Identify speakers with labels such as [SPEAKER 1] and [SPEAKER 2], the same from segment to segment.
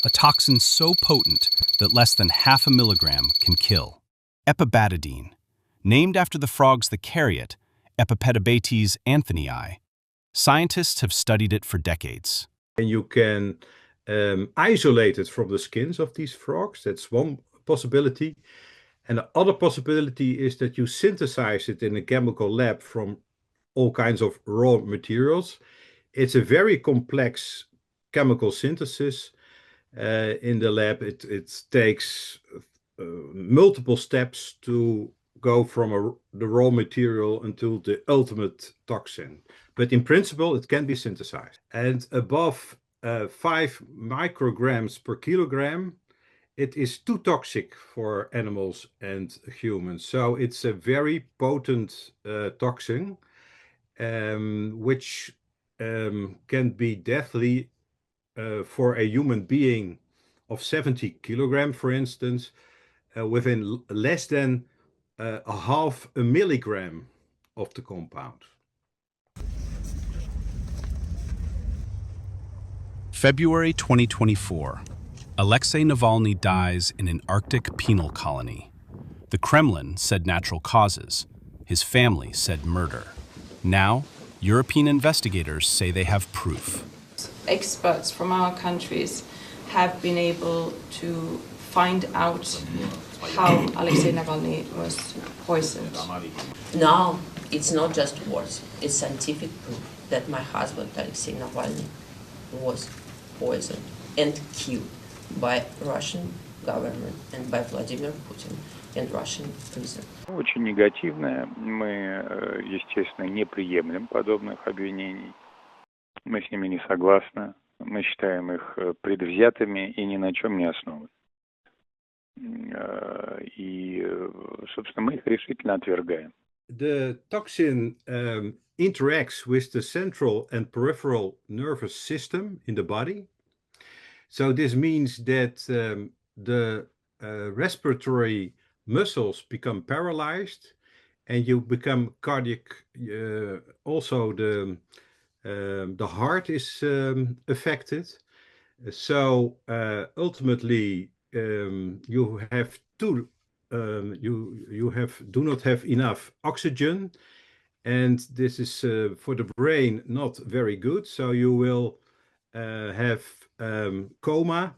[SPEAKER 1] a toxin so potent that less than half a milligram can kill. Epibatidine, named after the frogs that carry it, Epipetibates anthonyi. Scientists have studied it for decades.
[SPEAKER 2] And you can isolate it from the skins of these frogs. That's one possibility. And the other possibility is that you synthesize it in a chemical lab from all kinds of raw materials. It's a very complex chemical synthesis. In the lab, it takes multiple steps to go from the raw material until the ultimate toxin. But in principle, it can be synthesized. And above 5 micrograms per kilogram, it is too toxic for animals and humans. So it's a very potent toxin, which can be deadly for a human being of 70 kilograms, for instance, within less than a half a milligram of the compound.
[SPEAKER 1] February 2024. Alexei Navalny dies in an Arctic penal colony. The Kremlin said natural causes. His family said murder. Now, European investigators say they have proof.
[SPEAKER 3] Experts from our countries have been able to find out how Alexei Navalny was poisoned.
[SPEAKER 4] Now, it's not just words, it's scientific proof that my husband, Alexei Navalny, was poisoned and killed by Russian government and by Vladimir Putin in Russian prison.
[SPEAKER 5] Очень негативное. Мы, естественно, не приемлем подобных обвинений. Мы с ними не согласны. Мы считаем их предвзятыми и ни на чем не основаны. И, собственно, мы их решительно отвергаем.
[SPEAKER 2] The toxin interacts with the central and peripheral nervous system in the body. So this means that the respiratory muscles become paralyzed and you become cardiac. Also, the heart is affected. So ultimately, you have to do not have enough oxygen, and this is for the brain not very good. So you will have coma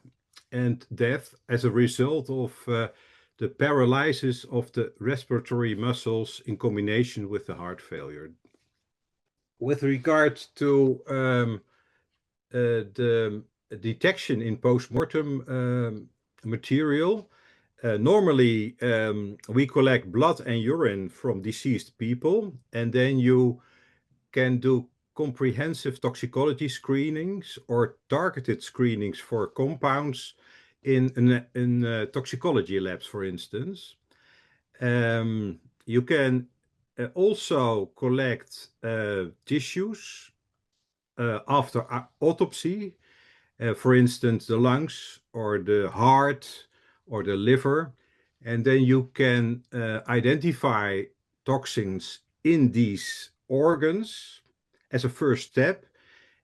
[SPEAKER 2] and death as a result of the paralysis of the respiratory muscles in combination with the heart failure. With regard to the detection in post-mortem material, normally we collect blood and urine from deceased people, and then you can do comprehensive toxicology screenings or targeted screenings for compounds in toxicology labs, for instance. You can also collect tissues after autopsy, for instance, the lungs or the heart or the liver, and then you can identify toxins in these organs as a first step,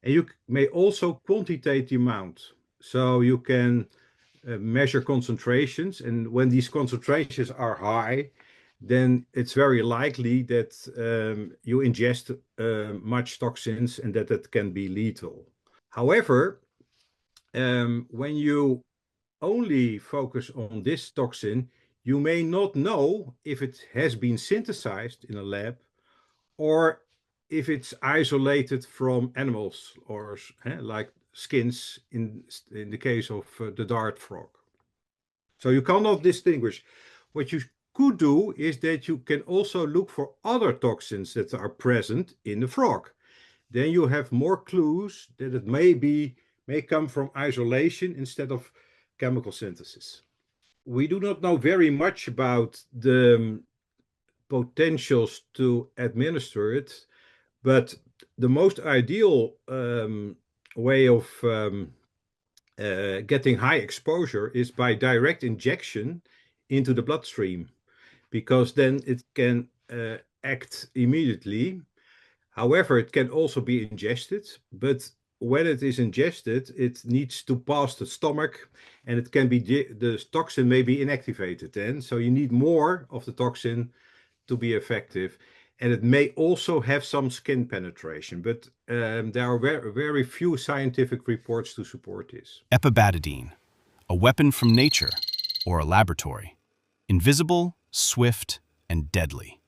[SPEAKER 2] and you may also quantitate the amount. So you can measure concentrations, and when these concentrations are high, then it's very likely that you ingest much toxins and that it can be lethal. However, when you only focus on this toxin, you may not know if it has been synthesized in a lab or if it's isolated from animals or like skins in the case of the dart frog. So you cannot distinguish. What you could do is that you can also look for other toxins that are present in the frog. Then you have more clues that it may come from isolation instead of chemical synthesis. We do not know very much about the potentials to administer it, but the most ideal way of getting high exposure is by direct injection into the bloodstream, because then it can act immediately. However, it can also be ingested, but when it is ingested, it needs to pass the stomach, and it can be the toxin may be inactivated then. So you need more of the toxin to be effective. And it may also have some skin penetration, but there are very few scientific reports to support this.
[SPEAKER 1] Epibatidine, a weapon from nature or a laboratory. Invisible, swift, and deadly.